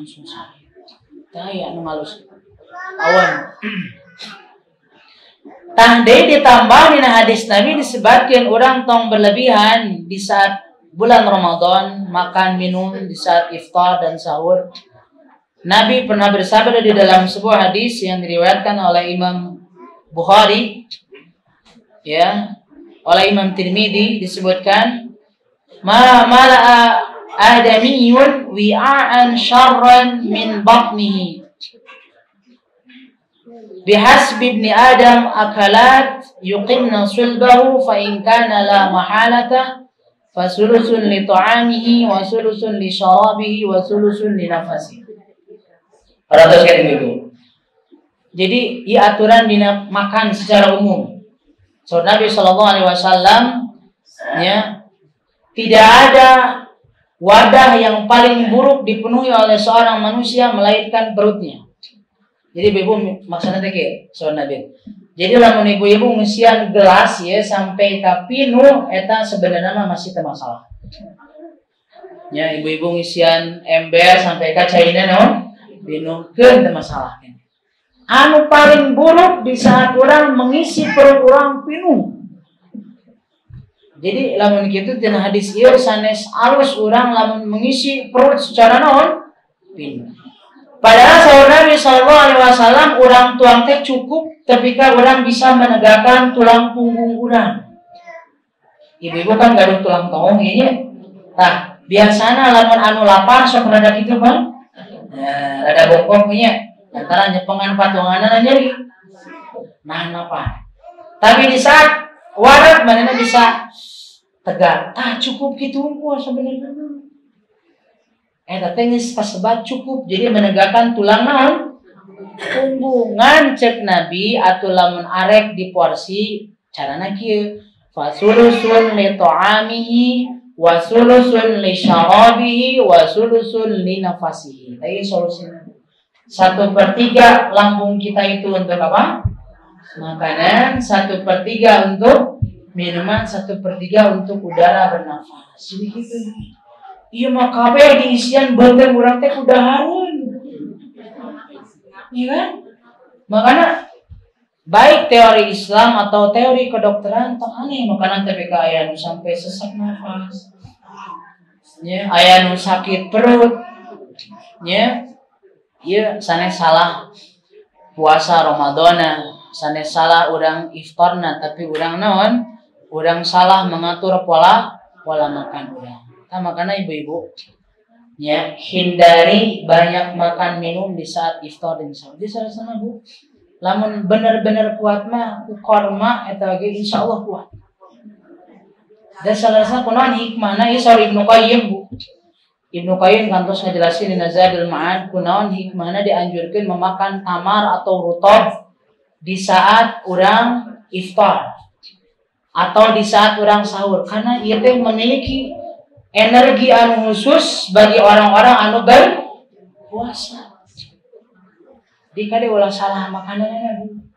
sakit. Tah aya nu alus. Awan. Tah deui ditambah dina hadis Nabi disebutkeun urang tong berlebihan di saat bulan Ramadan, makan minum di saat iftar dan sahur. Nabi pernah bersabda di dalam sebuah hadis yang diriwayatkan oleh Imam Bukhari, ya, oleh Imam Tirmidzi disebutkan, ma mala'a adamiyun wi'an syarran min batnihi bihasbi ibni adam akalat yuqimna sulbahu fa in kana la mahalata fasulusun li ta'amihi wa sulusun li syarabihi wa sulusun li nafasihi. Ratus kali itu. Jadi ieu aturan dina makan secara umum. So Nabi sallallahu alaihi wasallam, ya, tidak ada wadah yang paling buruk dipenuhi oleh seorang manusia melainkan perutnya. Jadi ibu maksudnya teh so Nabi. Jadi lamun ibu-ibu ngisian gelas ya sampai ka pinu eta sebenarnya masih teu masalah. Ya ibu-ibu ngisian ember sampai ka caina naon? Pinukeun teu masalah. Anu paling buruk di saat orang mengisi perut orang penuh. Jadi lamun kitu tina hadis ieu sanes alus urang lamun mengisi perut secara naon? Penuh. Padahal saur Nabi sallallahu alaihi wasallam urang tuang teh cukup ketika urang bisa menegakkan tulang punggung urang. Ibu-ibu kan gaduh tulang tongong ieu. Tah, biasana lamun anu lapar sok rada kitu Bang. Nah, rada bongkok nya. Antara nyepengan patunganna nyeri. Nah, napa? Tapi di saat warat manehna bisa tegak. Tah cukup kitu gua sebenarnya. Eta teh geus kasebat cukup jadi menegakkan tulang naon? Punggung. Ngan cek Nabi atuh lamun arek di porsi carana kieu. Fasulusun li ta'amihi wa sulusun li syarabihi wa sulusun li nafasihi. Tadi solusinya. 1/3 lambung kita itu untuk apa? Makanan. 1/3 untuk minuman. 1/3 untuk udara bernafas. Jadi gitu. Iya mah kabeh diisian beuteung urang teh kudahareun. Iya kan? Makanya baik teori Islam atau teori kedokteran teu aneh makanan TPK aya nu sampai sesak nafas. Nya aya nu sakit perut. Nya ieu sanes salah puasa Ramadana, sanes salah urang iftarna tapi urang naon? Urang salah mengatur pola makan urang. Nah, makanya ibu-ibu ya hindari banyak makan minum di saat iftar dan sahur. Jadi sama Bu, lamun bener-bener kuat mah korma eta ge insyaallah kuat. Dan salah kunaon hikmahna ieu saur Ibnu Qayyim Bu. Ibnu Qayyim kantos ngajelasin dina Zadul Ma'ad kunaon hikmahna dianjurkeun memakan tamar atau rutab di saat urang iftar atau di saat urang sahur karena ieu teh memiliki energi anu khusus bagi orang-orang anu berpuasa. Dikade ulah salah makanannya Bu.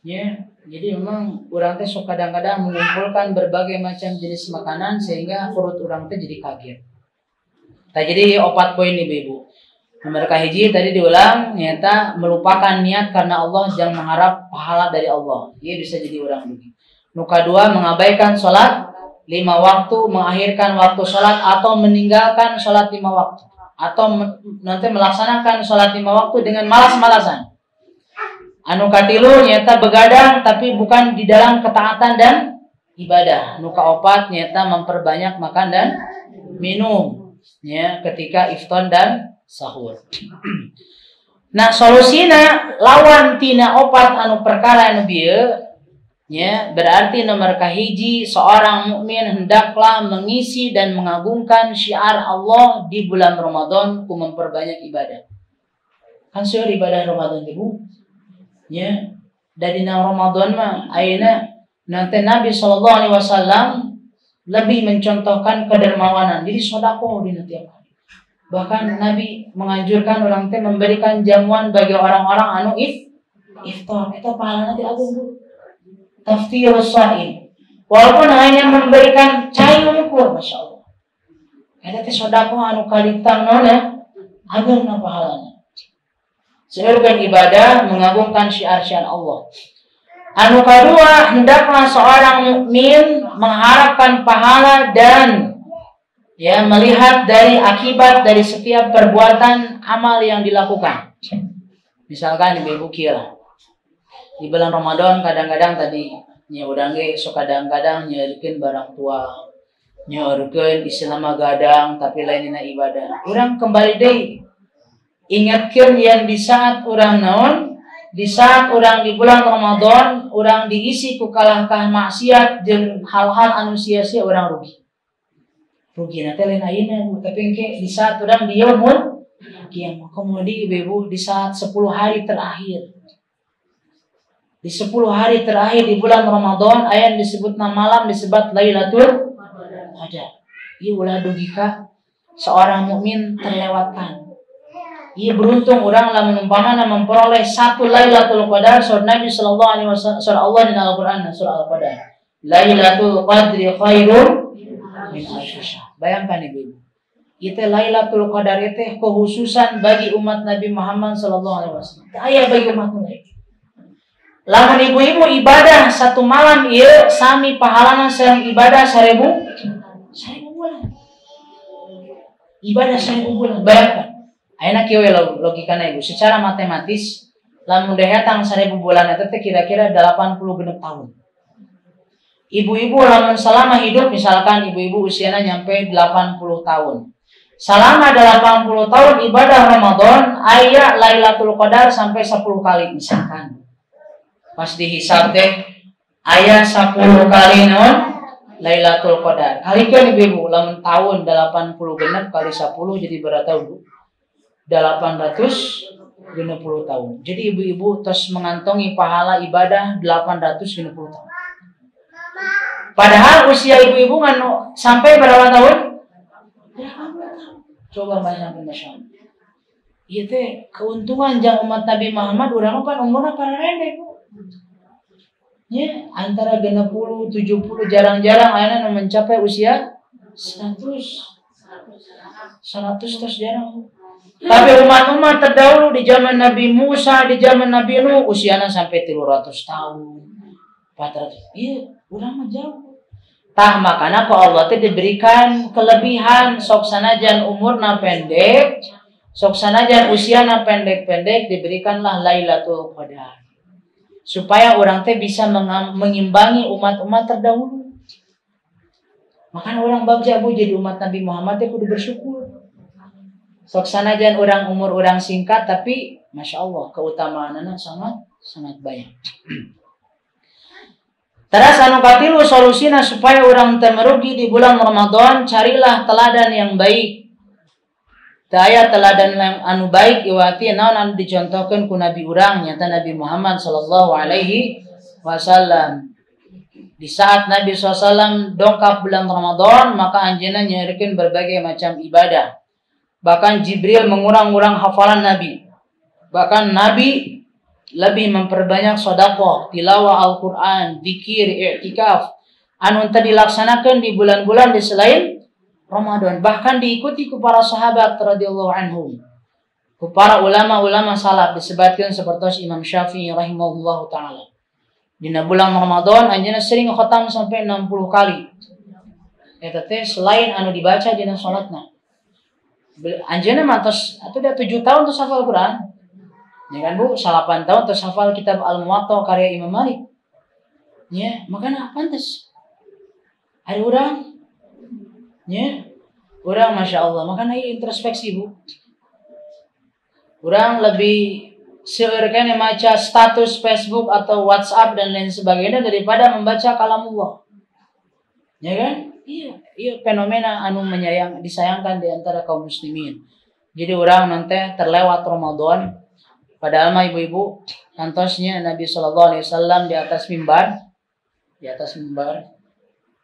Ya, jadi memang urang teh sok kadang-kadang mengumpulkan berbagai macam jenis makanan sehingga perut urang teh jadi kaget. Tah jadi 4 poin ibu-ibu. Nomor kahiji tadi diulang nyata melupakan niat karena Allah jangan mengharap pahala dari Allah. Ieu bisa jadi urang begini. Nu kadua mengabaikan salat 5 waktu, mengakhirkan waktu sholat atau meninggalkan sholat 5 waktu atau nanti melaksanakan sholat 5 waktu dengan malas-malasan. Anu katilu nyata begadang tapi bukan di dalam ketaatan dan ibadah. Anu kaopat nyata memperbanyak makan dan minum ya ketika iftar dan sahur. Nah solusina lawan tina opat anu perkara anu bieu ya, berarti nomor kahiji seorang mukmin hendaklah mengisi dan mengagungkan syiar Allah di bulan Ramadan ku memperbanyak ibadah. Kan seueur ibadah Ramadan ibu. Ya, dari Ramadan mah ayeuna nanti Nabi sallallahu alaihi wasallam lebih mencontohkan kedermawanan. Jadi sedekah di tiap hari. Bahkan Nabi menganjurkan orang teh memberikan jamuan bagi orang-orang anu iftar. Eta pahalana teh agung Bu. Taftirus shaim. Walaupun hanya memberikan cai unggul, Masya Allah. Ada teh sedekah anu kalitang nona, agungna pahalana. Seureugan ibadah mengagungkan syiar-syiar Allah. Anu kedua, hendaklah seorang mukmin mengharapkan pahala dan melihat dari akibat dari setiap perbuatan amal yang dilakukan. Misalkan ibu-ibu kira di bulan Ramadan kadang-kadang tadi urang ge sok kadang-kadang nyeurkeun barang tua, nyeurkeun Islam gadang tapi lainna ibadah. Urang kembali deui ingatkeun yang di saat urang naon, di saat urang di bulan Ramadan urang diisi ku kalahkah maksiat jeung hal-hal anu sia-sia urang rugi. Rugi nanti lain ayeuna tapi engke di saat urang di yaumul qiyamah. Kemudian ibu-ibu di saat 10 hari terakhir. Di 10 hari terakhir di bulan Ramadan aya disebutna malam disebut Lailatul Qadar. Ieu ulah dugika seorang mukmin terlewatkan. Ieu beruntung urang lamun umpamana memperoleh satu Lailatul Qadar. Surah Nabi sallallahu alaihi wasallam, surah Allah di Al-Qur'an, surah Al-Qadar. Lailatul Qadri khairun min alfi syahr. Bayangkan ibu. Itu Lailatul Qadar itu khususan bagi umat Nabi Muhammad sallallahu alaihi wasallam. Aya bagi umat lain. Lamun ibu-ibu ibadah satu malam ieu sami pahalana sareng ibadah 1000 bulan. Ibadah 1000 bulan. Bayangkan. Ayeuna kieu logikana ibu. Secara matematis lamun datang 1000 bulan eta teh kira-kira 80 genep tahun. Ibu-ibu lamun selama hidup misalkan ibu-ibu usianya nyampe 80 tahun. Selama 80 tahun ibadah Ramadan aya Lailatul Qadar sampai 10 kali misalkan. Pas dihisab teh aya 10 kali naon Lailatul Qadar. Kalikeun ibu-ibu lamun tahun 80 genep kali 10 jadi berapa tahun? 860 tahun. Jadi ibu-ibu tos mengantongi pahala ibadah 860 tahun. Padahal usia ibu-ibu nganu sampai berapa tahun? Coba bayangkan Masya Allah. Ieu teh keuntungan jang umat Nabi Muhammad urang kan umurna pararendek. Antara 60, 70 jarang-jarang ayeuna mencapai usia 100 terus jarang. Tapi umat-umat terdahulu di zaman Nabi Musa, di zaman Nabi Nuh usiana sampai 300 tahun. 400. Iya, urang mah jauh. Tah makana ku Allah teh diberikan kelebihan sok sanajan umurna pendek, sok sanajan usiana pendek-pendek diberikanlah Lailatul Qadar. Supaya orang teh bisa mengimbangi umat-umat terdahulu. Makanya orang bagja bu jadi umat Nabi Muhammad teh kudu bersyukur. Sok sanajan orang umur orang singkat tapi Masya Allah keutamaanana sangat banyak. Teras anu katilu solusina supaya orang teu merugi di bulan Ramadan carilah teladan yang baik. Daya teladan anu baik iwati naon anu dicontohkeun ku Nabi urang nyata Nabi Muhammad sallallahu alaihi wasallam. Di saat Nabi SAW dongkap bulan Ramadan maka anjeunna nyaurikeun berbagai macam ibadah. Bahkan Jibril mengurang-urang hafalan Nabi. Bahkan Nabi lebih memperbanyak sedekah, tilawah Al-Qur'an, zikir, i'tikaf anu teu dilaksanakeun di bulan-bulan di selain Ramadan, bahkan diikuti ku para sahabat radhiyallahu anhum. Ku para ulama-ulama salaf disebutkeun sapertos Imam Syafi'i rahimahullahu taala. Dina bulan Ramadan anjeunna sering khatam sampai 60 kali. Eta teh selain anu dibaca dina salatna. Anjeunna mah tos atuh da 7 tahun tos hafal Quran. Ya kan Bu, 8 tahun tos hafal kitab Al-Muwatta karya Imam Malik. Ya, makanya pantes. Ada urang urang Masya Allah, makanya introspeksi Bu. Urang lebih seurkeun maca status Facebook atau WhatsApp dan lain sebagainya daripada membaca kalamullah. Ya kan? Iya fenomena anu disayangkan di antara kaum muslimin. Jadi urang nanti terlewat Ramadan padahal mah ibu-ibu kantosnya Nabi sallallahu alaihi wasallam di atas mimbar.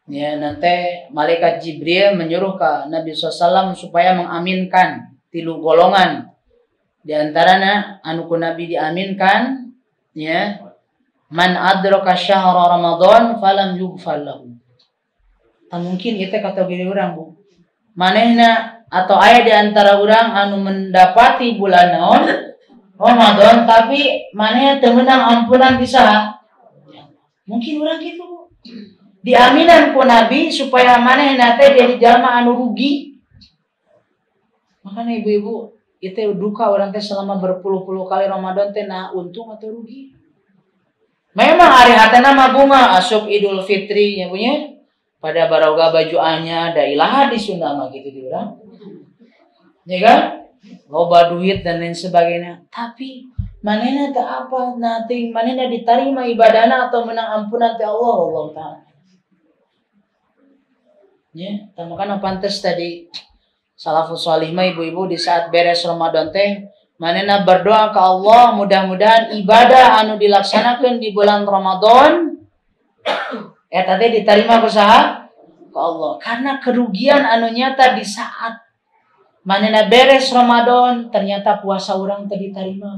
Ya, nanti malaikat Jibril menyuruh ke Nabi SAW supaya mengaminkan 3 golongan. Di antaranya anu ku Nabi diaminkan, ya, man adraka syahra Ramadan falam yughfar lahu. Tak mungkin itu kategori orang Bu. Manehna atau aya di antara orang anu mendapati bulan naon Ramadan tapi manehna teu meunang ampunan di saha? Mungkin orang gitu, Bu. Diaminan ku Nabi supaya manehna teh jadi jalma anu rugi. Makanya ibu-ibu, itu duka orang teh selama berpuluh-puluh kali Ramadan teh nah untung atau rugi. Memang hari hatana mah bunga asup Idul Fitri nya punya pada baroga baju anyar da ilaha di Sunda mah gitu di urang. Ya kan? Loba duit dan lain sebagainya. Tapi manehna teh apa nating manehna diterima ibadahna atau menang ampunan teh Allah Taala. Ya, makanya pantas tadi salafus salih mah ibu-ibu di saat beres Ramadan teh manehna berdoa ke Allah mudah-mudahan ibadah anu dilaksanakan di bulan Ramadan eta teh diterima ku saha? Ku Allah. Karena kerugian anu nyata di saat manehna beres Ramadan ternyata puasa urang teh diterima.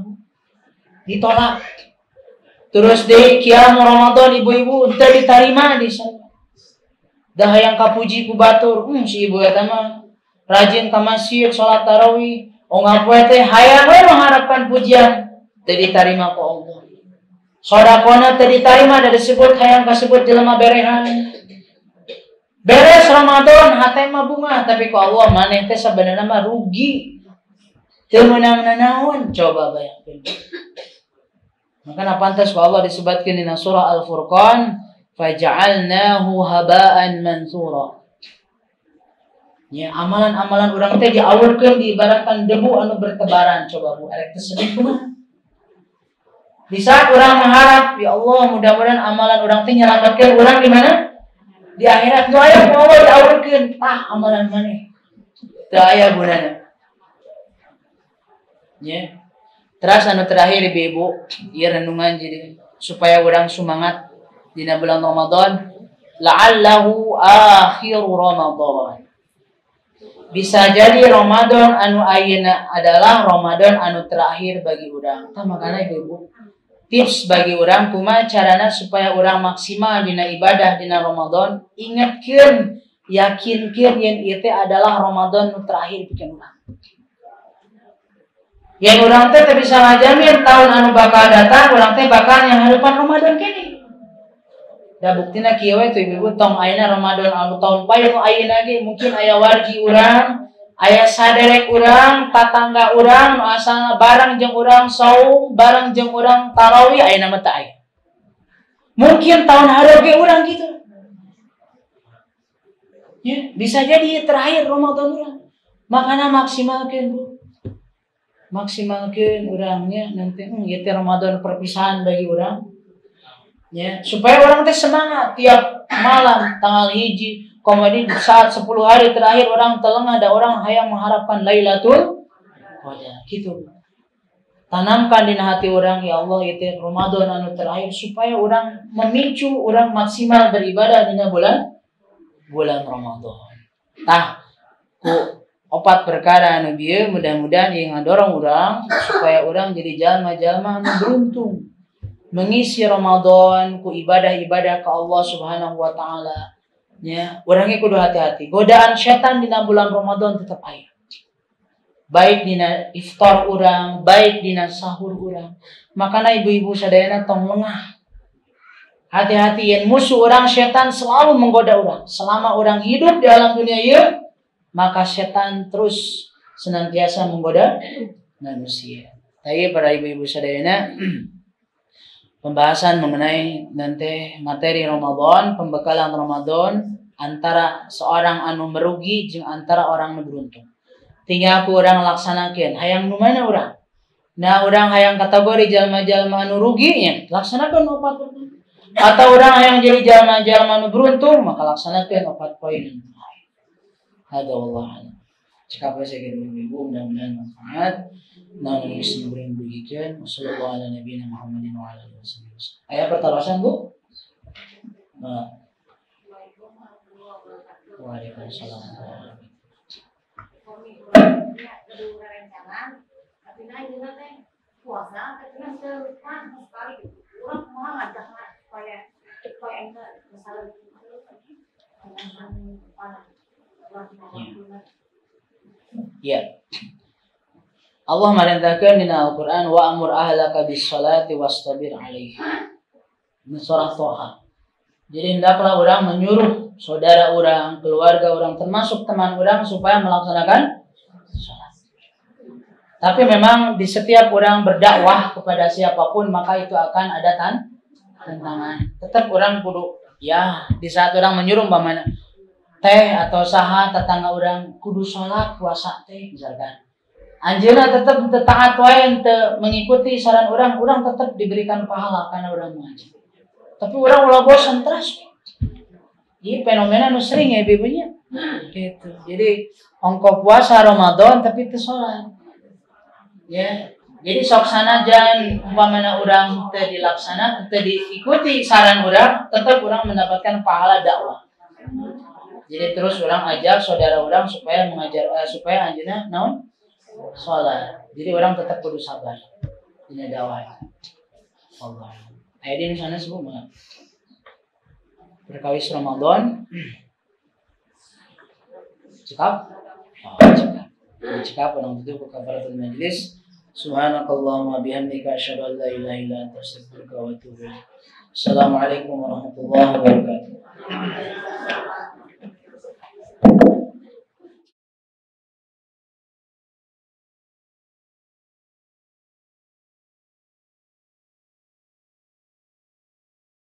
Ditolak. Terus di qiyam Ramadan ibu-ibu teu diterima di sana. Dah hayang kapuji ku batur, si ibu eta mah rajin ka masjid salat tarawih, ngapoe teh hayang we mengharapkan pujian teu ditarima ku Allah. Sedekahna teu ditarima da disebut hayang kasebut jelema berehan. Beres Ramadan hate mah bunga tapi ku Allah maneh teh sabenerna mah rugi. Teu meunang nanaon coba bayangkeun. Maka pantas ku Allah disebutkeun dina surah Al-Furqan faja'alnahu haba'an mansura. Ya, amalan-amalan orang teh diawurkeun diibaratkan debu anu bertebaran. Coba Bu, arek teh sedih kumaha? Di saat orang mengharap, ya Allah, mudah-mudahan amalan orang teh nyelamatkeun urang di mana? Di akhirat. Nu aya ku Allah diawurkeun, amalan maneh. Teu aya gunana. Ya. Terus anu terakhir ibu-ibu, ieu renungan jadi supaya orang semangat dina bulan Ramadan, la'allahu akhir Ramadan. Bisa jadi Ramadan anu ayeuna adalah Ramadan anu terakhir bagi urang. Tah makana ibu-ibu, tips bagi urang kumaha carana supaya urang maksimal dina ibadah dina Ramadan, ingatkeun, yakinkeun yen ieu teh adalah Ramadan anu terakhir pikeun urang. Yang urang teh bisa ngajamin tahun anu bakal datang urang teh bakal nyahareupan Ramadan kene. Da buktina kieu we tuh ibu tong ayeuna Ramadan anu tahun pae nu ayeuna ge mungkin aya wargi urang, aya saderek urang, tatangga urang nu asalna bareng jeung urang saum, bareng jeung urang tarawih ayeuna mah teu aya. Mungkin tahun hareup ge urang gitu. Ya, bisa jadi terakhir Ramadan urang. Makana maksimalkeun Bu. Maksimalkeun urangnya nanti ieu teh Ramadan perpisahan bagi urang. Ya, supaya orang teh semangat tiap malam tanggal hiji komedi saat 10 hari terakhir orang telengah ada orang hayang mengharapkan Lailatul Qadar gitu. Tanamkan di hati orang ya Allah itu Ramadan anu terakhir supaya orang memicu orang maksimal beribadah di bulan Ramadan. Tah ku opat perkara anu bieu mudah-mudahan yang ngadorong orang supaya orang jadi jalma-jalma anu beruntung mengisi Ramadan ku ibadah-ibadah ke Allah Subhanahu wa taala. Ya, urangnya kudu hati-hati. Godaan setan dina bulan Ramadan tetap aya. Baik dina iftar urang, baik dina sahur urang. Makana ibu-ibu sadayana tong lengah. Hati-hati yen musuh urang setan selalu menggoda urang. Selama urang hidup di alam dunia ieu, maka setan terus senantiasa menggoda manusia. Tapi para ibu-ibu sadayana pembahasan mengenai nanti materi Ramadan, pembekalan Ramadan antara seorang anu merugi jeung antara orang nu beruntung. Tinggal aku orang laksanakeun, hayang nu mana urang. Nah, urang hayang kategori jalma-jalma anu rugi nya, laksanakeun 4 poin. Atau urang hayang jadi jalma-jalma anu beruntung, maka laksanakeun 4 poin. Hada wallah. Cekap saya kira ibu mudah-mudahan manfaat. Nah, ini sembring begitu. Wassallallahu ala nabiyina Muhammadin wa ala alihi wasallam. Ayat pertarusan Bu? Waalaikumsalam. Ya. Allah merintahkan di Al-Quran wa amur ahlaka bis salati wastabir alaiha. surah Toha. Jadi hendaklah orang menyuruh saudara orang, keluarga orang, termasuk teman orang supaya melaksanakan sholat. Tapi memang di setiap orang berdakwah kepada siapapun maka itu akan ada tantangan. Tetap orang kudu ya di saat orang menyuruh umpamanya teh atau saha tetangga orang kudu sholat puasa teh misalkan. Anjeunna tetap taat wae teu mengikuti saran orang tetap diberikan pahala karena orang mengaji. Tapi orang ulah bosan terus. Ini fenomena nu sering ya ibunya. Gitu. Jadi ongko puasa Ramadan tapi teu salat. Ya. Jadi sok sanajan umpamana urang teu dilaksana, teu diikuti saran urang, tetap urang mendapatkan pahala dakwah. Jadi terus urang ajak saudara urang supaya supaya anjeunna naon? Salat. Jadi orang tetap kudu sabar. Ini dakwah. Allah. Ayat ini sana semua perkawis Ramadan cekap orang itu kafaratul majlis. Subhanakallahumma bihamdika asyhadu an la ilaha illa anta astaghfiruka wa atubu ilaik. Assalamualaikum warahmatullahi wabarakatuh.